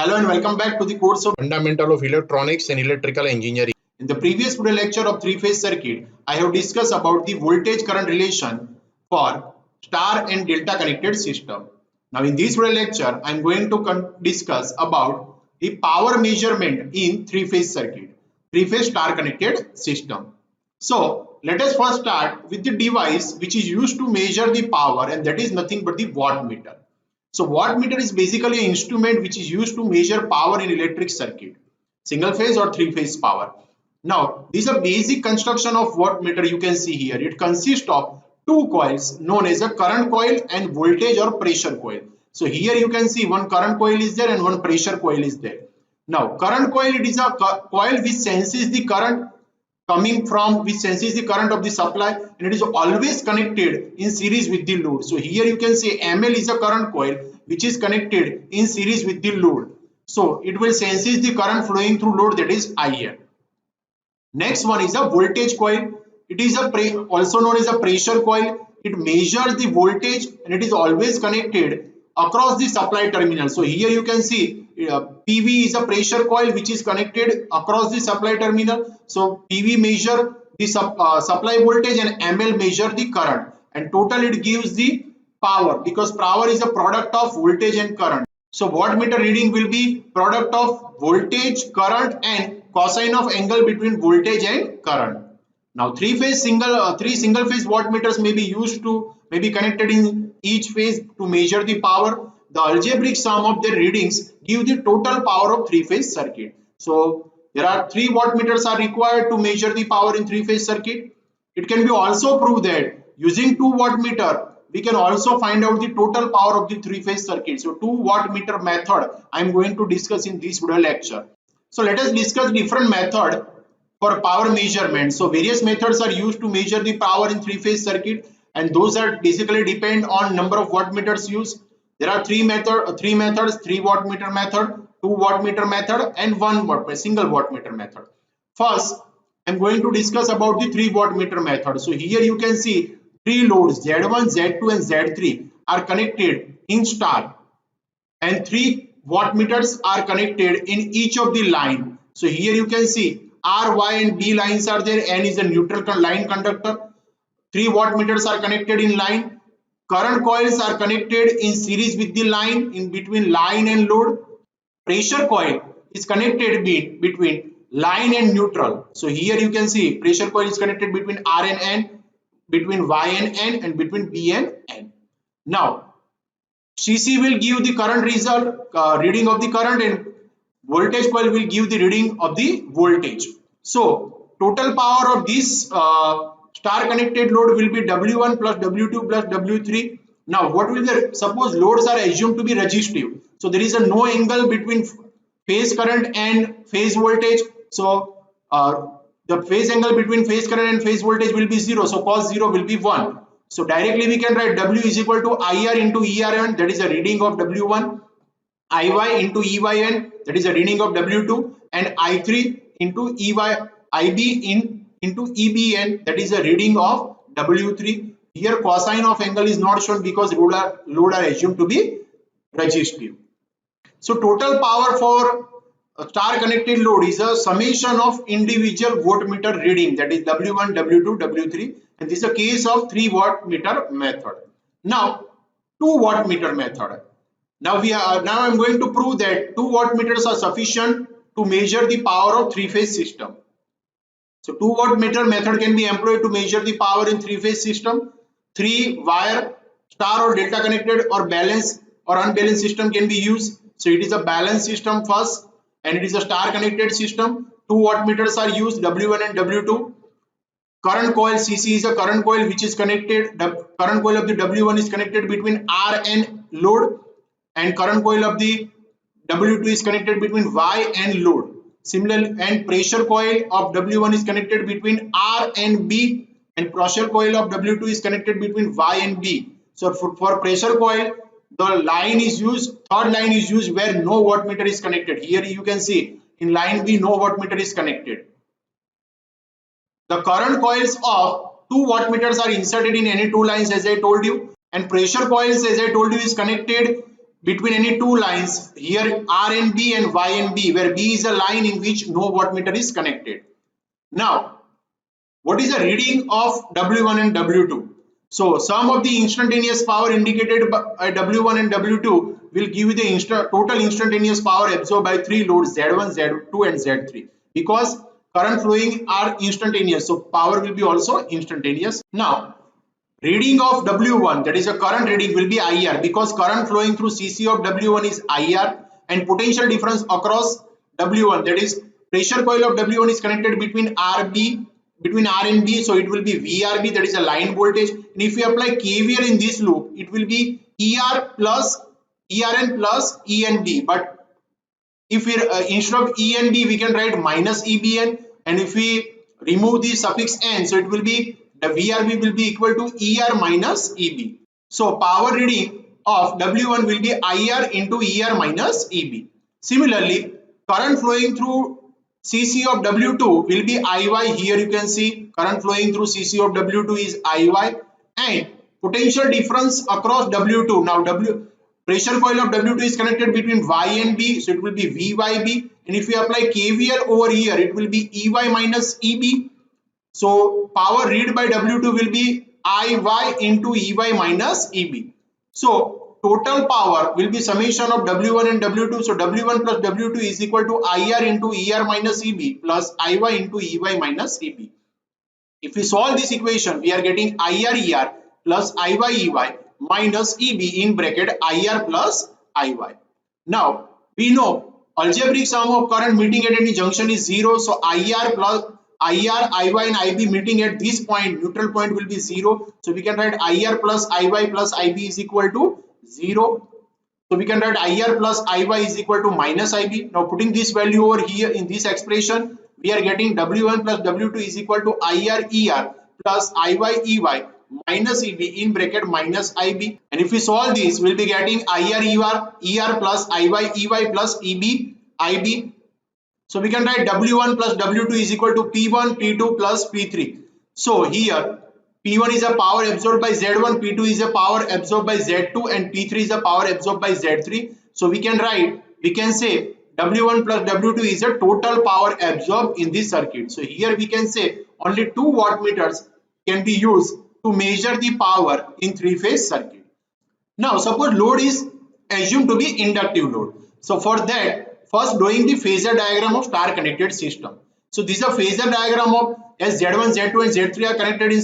Hello and welcome back to the course of Fundamental of Electronics and Electrical Engineering. In the previous video lecture of three-phase circuit, I have discussed about the voltage current relation for star and delta connected system. Now in this video lecture, I am going to discuss about the power measurement in three-phase circuit, three-phase star connected system. So let us first start with the device which is used to measure the power, and that is nothing but the wattmeter. So wattmeter is basically an instrument which is used to measure power in electric circuit, single phase or three phase power. Now this is a basic construction of wattmeter. You can see here it consists of two coils known as a current coil and voltage or pressure coil. So here you can see one current coil is there and one pressure coil is there. Now current coil, it is a coil which senses the current which senses the current of the supply, and it is always connected in series with the load. So here you can say ML is a current coil which is connected in series with the load. So it will senses the current flowing through load, that is IR. Next one is a voltage coil. It is also known as a pressure coil. It measures the voltage and it is always connected across the supply terminal. So here you can see PV is a pressure coil which is connected across the supply terminal. So PV measure the supply voltage and ML measure the current, and total it gives the power, because power is a product of voltage and current. So wattmeter reading will be product of voltage, current and cosine of angle between voltage and current. Now three single phase wattmeters may be connected in each phase to measure the power. The algebraic sum of their readings give the total power of three phase circuit. So there are 3 wattmeters are required to measure the power in three phase circuit. It can be also proved that using 2 wattmeter we can also find out the total power of the three phase circuit. So 2 wattmeter method I am going to discuss in this video lecture. So let us discuss different method for power measurement. So various methods are used to measure the power in three phase circuit, and those are basically depend on number of wattmeters used. There are three methods: 3 wattmeter method, 2 wattmeter method and 1 single wattmeter method. First I am going to discuss about the 3 wattmeter method. So here you can see 3 loads Z1, Z2 and Z3 are connected in star, and 3 wattmeters are connected in each of the line. So here you can see R, Y and B lines are there. N is a neutral line conductor. 3 wattmeters are connected in line. Current coils are connected in series with the line, in between line and load. Pressure coil is connected between line and neutral. So here you can see pressure coil is connected between R and N, between Y and N, and between B and N. Now CC will give the current result, reading of the current, and voltage coil will give the reading of the voltage. So total power of this star connected load will be W1 plus W2 plus W3. Now what will the, suppose loads are assumed to be resistive, so there is a no angle between phase current and phase voltage. So the phase angle between phase current and phase voltage will be 0, so cos 0 will be 1. So directly we can write W is equal to IR into ERN, that is a reading of W1, IY into EYN, that is a reading of W2, and I3 into IB into EBN, that is a reading of W3. Here cosine of angle is not shown because load are assumed to be resistive. So total power for a star connected load is a summation of individual wattmeter reading, that is W1, W2, W3, and this is a case of 3 wattmeter method. Now 2 wattmeter method. Now I am going to prove that 2 wattmeters are sufficient to measure the power of three phase system. So 2 wattmeter method can be employed to measure the power in three phase system. 3 wire star or delta connected or balanced or unbalanced system can be used. So it is a balanced system first, and it is a star connected system. 2 wattmeters are used, W1 and W2. Current coil CC is a current coil which is connected. The current coil of the W1 is connected between R and load, and current coil of the W2 is connected between Y and load. Similarly, and pressure coil of W1 is connected between R and B, and pressure coil of W2 is connected between Y and B. So for pressure coil, the line is used, third line is used where no wattmeter is connected. Here you can see in line B no wattmeter is connected. The current coils of 2 wattmeters are inserted in any 2 lines as I told you, and pressure coils as I told you is connected between any two lines here, R and B and Y and B, where B is a line in which no wattmeter is connected. Now, what is the reading of W1 and W2? So sum of the instantaneous power indicated by W1 and W2 will give you the total instantaneous power absorbed by three loads Z1, Z2 and Z3, because current flowing are instantaneous, so power will be also instantaneous. Now, reading of W1, that is a current reading, will be IR, because current flowing through CC of W1 is IR, and potential difference across W1, that is pressure coil of W1 is connected between R and B, so it will be VRB, that is a line voltage. And if we apply KVL in this loop, it will be ER plus ERN plus ENB. But if we instead of ENB, we can write minus EBN, and if we remove the suffix N, so it will be the VRB will be equal to ER minus EB. So power reading of W1 will be IR into ER minus EB. Similarly, current flowing through CC of W2 will be IY. Here you can see current flowing through CC of W2 is IY, and potential difference across W2. Now pressure coil of W2 is connected between Y and B, so it will be VYB, and if we apply KVL over here, it will be EY minus EB. So power read by W2 will be IY into EY minus EB. So total power will be summation of W1 and W2. So W1 plus W2 is equal to IR into ER minus EB plus IY into EY minus EB. If we solve this equation, we are getting IR ER plus IY EY minus EB in bracket IR plus IY. Now we know algebraic sum of current meeting at any junction is 0. So IR plus IR, IY and IB meeting at this point, neutral point will be 0. So we can write IR plus IY plus IB is equal to 0. So we can write IR plus IY is equal to minus IB. Now putting this value over here in this expression, we are getting W1 plus W2 is equal to IR ER plus IY EY minus EB in bracket minus IB. And if we solve this, we'll be getting IR ER plus IY EY plus EB IB. So we can write W1 plus W2 is equal to P1, P2 plus P3. So here P1 is a power absorbed by Z1, P2 is a power absorbed by Z2, and P3 is a power absorbed by Z3. So we can say W1 plus W2 is a total power absorbed in this circuit. So here we can say only 2 wattmeters can be used to measure the power in three-phase circuit. Now suppose load is assumed to be inductive load. So for that, first drawing the phasor diagram of star connected system. So this is a phasor diagram of as Z1, Z2 and Z3 are connected in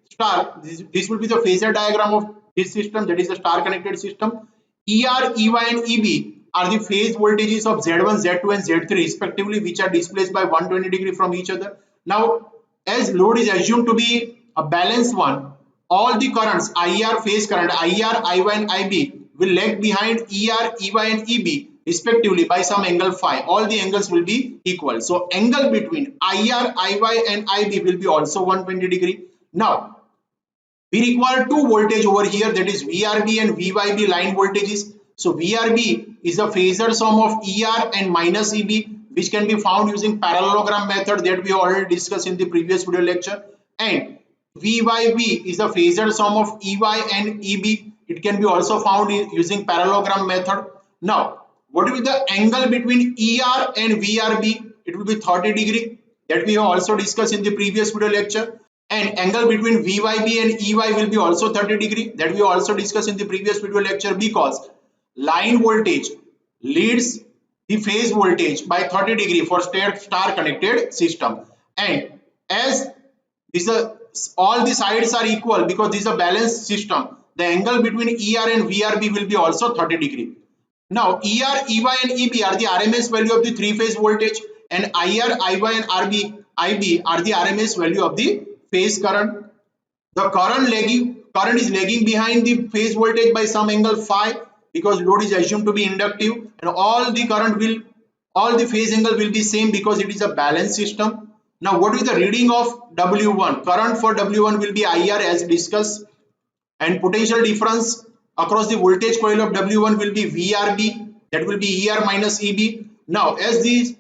star. This will be the phasor diagram of this system, that is the star connected system. ER, EY and EB are the phase voltages of Z1, Z2 and Z3 respectively, which are displaced by 120 degree from each other. Now as load is assumed to be a balanced one, all the currents IR phase current, IR, IY and IB will lag behind ER, EY and EB respectively by some angle phi. All the angles will be equal. So angle between IR, IY and IB will be also 120 degree. Now we require two voltage over here, that is VRB and VYB line voltages. So VRB is a phasor sum of ER and minus EB, which can be found using parallelogram method that we already discussed in the previous video lecture. And VYB is a phasor sum of EY and EB. It can be also found using parallelogram method. Now what will be the angle between ER and VRB? It will be 30 degree, that we have also discussed in the previous video lecture. And angle between VYB and EY will be also 30 degree, that we also discussed in the previous video lecture, because line voltage leads the phase voltage by 30 degree for star connected system. And as this all the sides are equal, because this is a balanced system, the angle between ER and VRB will be also 30 degree. Now ER, EY and EB are the RMS value of the three-phase voltage, and IR, IY and IB are the RMS value of the phase current. The current is lagging behind the phase voltage by some angle phi, because load is assumed to be inductive, and all the phase angle will be same because it is a balanced system. Now what is the reading of W1? Current for W1 will be IR as discussed, and potential difference across the voltage coil of W1 will be VRB, that will be ER minus EB. Now as this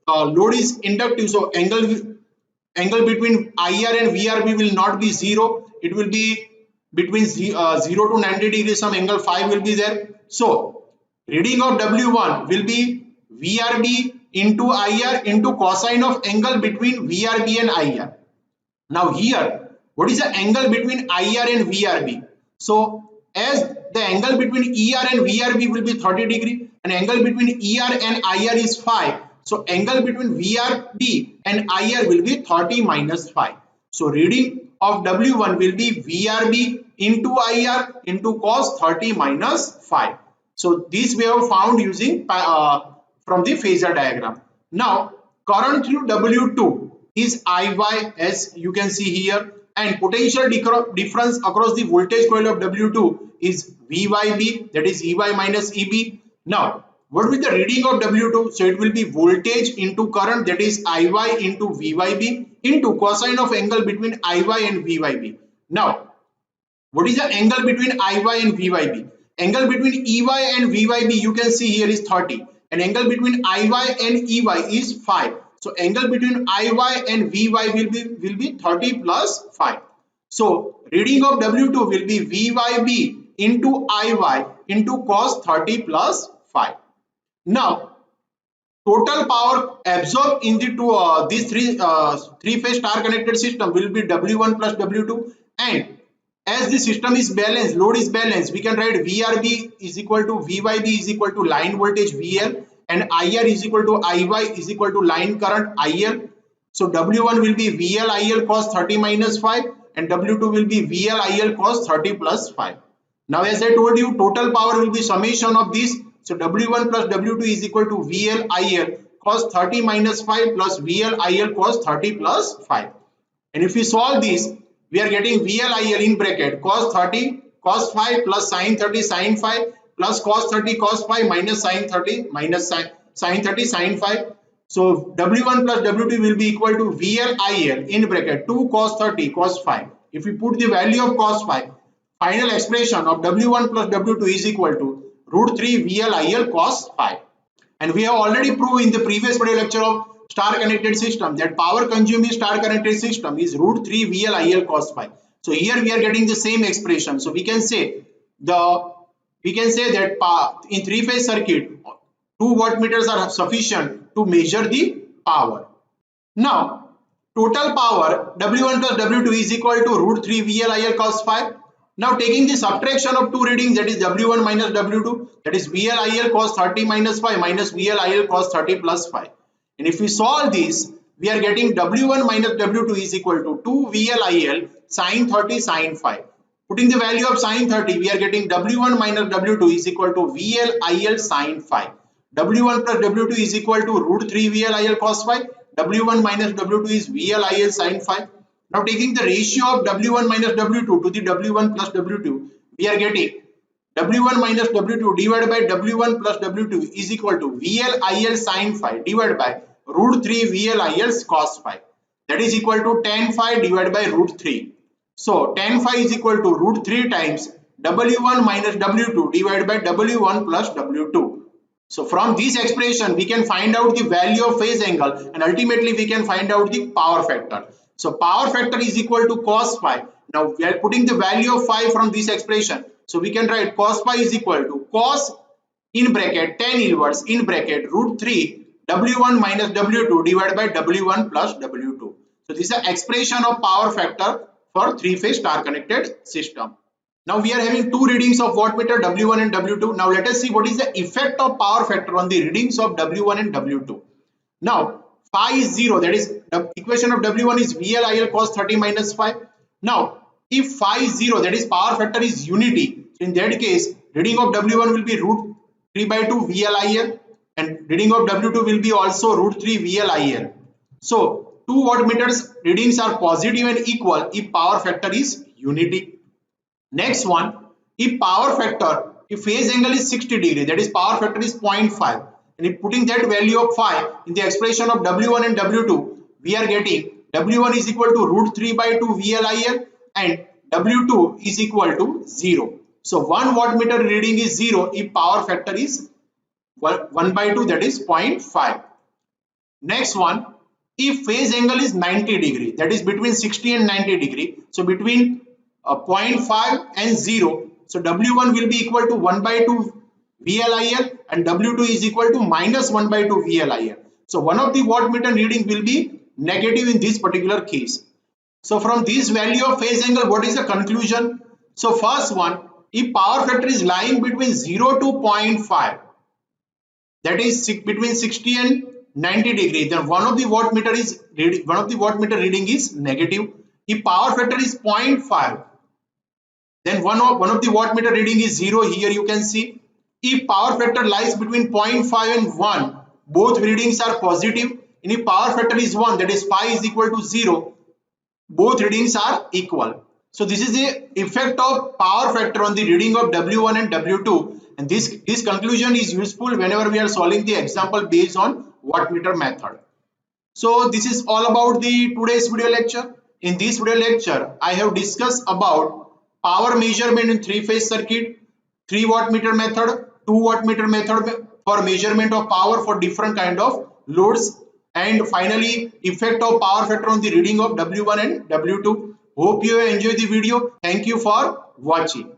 load is inductive, so angle between IR and VRB will not be 0, it will be between 0 to 90 degrees, some angle phi will be there. So reading of W1 will be VRB into IR into cosine of angle between VRB and IR. Now here, what is the angle between IR and VRB? So as the angle between ER and VRB will be 30 degree and angle between ER and IR is phi. So angle between VRB and IR will be 30 minus phi. So reading of W1 will be VRB into IR into cos 30 minus phi. So this we have found using from the phasor diagram. Now current through W2 is IY, as you can see here, and potential difference across the voltage coil of W2 is VYB, that is EY minus EB. Now what will be the reading of W2? So it will be voltage into current, that is IY into VYB into cosine of angle between IY and VYB. Now what is the angle between IY and VYB? Angle between EY and VYB you can see here is 30 and angle between IY and EY is 5. So angle between IY and VY will be 30 plus 5. So reading of W2 will be VYB into IY into cos 30 plus 5. Now total power absorbed in the these three-phase star connected system will be W1 plus W2, and as the system is balanced, load is balanced, we can write VRB is equal to VYB is equal to line voltage VL and IR is equal to IY is equal to line current IL. So W1 will be VL IL cos 30 minus 5 and W2 will be VL IL cos 30 plus 5. Now as I told you, total power will be summation of this. So W1 plus W2 is equal to VL IL cos 30 minus 5 plus VL IL cos 30 plus 5. And if we solve this, we are getting VL IL in bracket cos 30 cos 5 plus sin 30 sin 5 plus cos 30 cos 5 minus sin 30 minus sin 30 sin 5. So W1 plus W2 will be equal to VL IL in bracket 2 cos 30 cos 5. If we put the value of cos 5, final expression of W1 plus W2 is equal to root 3 VL IL cos 5. And we have already proved in the previous video lecture of star connected system that power consumed in star connected system is root 3 VL IL cos 5. So here we are getting the same expression. So we can say that in three-phase circuit, 2 wattmeters are sufficient to measure the power. Now total power W1 plus W2 is equal to root 3 VL IL cos 5. Now taking the subtraction of two readings, that is W1 minus W2, that is VL IL cos 30 minus 5 minus VL IL cos 30 plus 5. And if we solve this, we are getting W1 minus W2 is equal to 2 VL IL sin 30 sin 5. Putting the value of sin 30, we are getting W1 minus W2 is equal to VL IL sin 5. W1 plus W2 is equal to root 3 VL IL cos 5. W1 minus W2 is VL IL sin 5. Now taking the ratio of W1 minus W2 to the W1 plus W2, we are getting W1 minus W2 divided by W1 plus W2 is equal to VL IL sin phi divided by root 3 VL IL cos phi. That is equal to tan phi divided by root 3. So tan phi is equal to root 3 times W1 minus W2 divided by W1 plus W2. So from this expression, we can find out the value of phase angle and ultimately we can find out the power factor. So power factor is equal to cos phi. Now we are putting the value of phi from this expression. So we can write cos phi is equal to cos in bracket tan inverse in bracket root 3 W1 minus W2 divided by W1 plus W2. So this is the expression of power factor for three-phase star connected system. Now we are having two readings of wattmeter W1 and W2. Now let us see what is the effect of power factor on the readings of W1 and W2. Now phi is 0, that is the equation of W1 is VL IL cos 30 minus phi. Now if phi is 0, that is power factor is unity. So in that case, reading of W1 will be root 3 by 2 VL IL and reading of W2 will be also root 3 VL IL. So two wattmeters readings are positive and equal if power factor is unity. Next one, if power factor, if phase angle is 60 degree, that is power factor is 0.5, and if putting that value of phi in the expression of W1 and W2, we are getting W1 is equal to root 3 by 2 VLIL and W2 is equal to 0. So 1 wattmeter reading is 0 if power factor is 1 by 2, that is 0.5. Next one, if phase angle is 90 degree, that is between 60 and 90 degree. So between 0.5 and 0. So W1 will be equal to 1 by 2 VLIL and W2 is equal to minus 1 by 2 VLIL. So one of the wattmeter reading will be negative in this particular case. So from this value of phase angle, what is the conclusion? So first one, if power factor is lying between 0 to 0.5, that is between 60 and 90 degree, then one of the wattmeter reading is negative. If power factor is 0.5, then one of the wattmeter reading is 0. Here you can see. If power factor lies between 0.5 and 1, both readings are positive. And if power factor is 1, that is pi is equal to 0, both readings are equal. So this is the effect of power factor on the reading of W1 and W2, and this conclusion is useful whenever we are solving the example based on wattmeter method. So this is all about the today's video lecture. In this video lecture, I have discussed about power measurement in three-phase circuit, 3 wattmeter method, 2 wattmeter method for measurement of power for different kind of loads, and finally effect of power factor on the reading of W1 and W2. Hope you have enjoyed the video. Thank you for watching.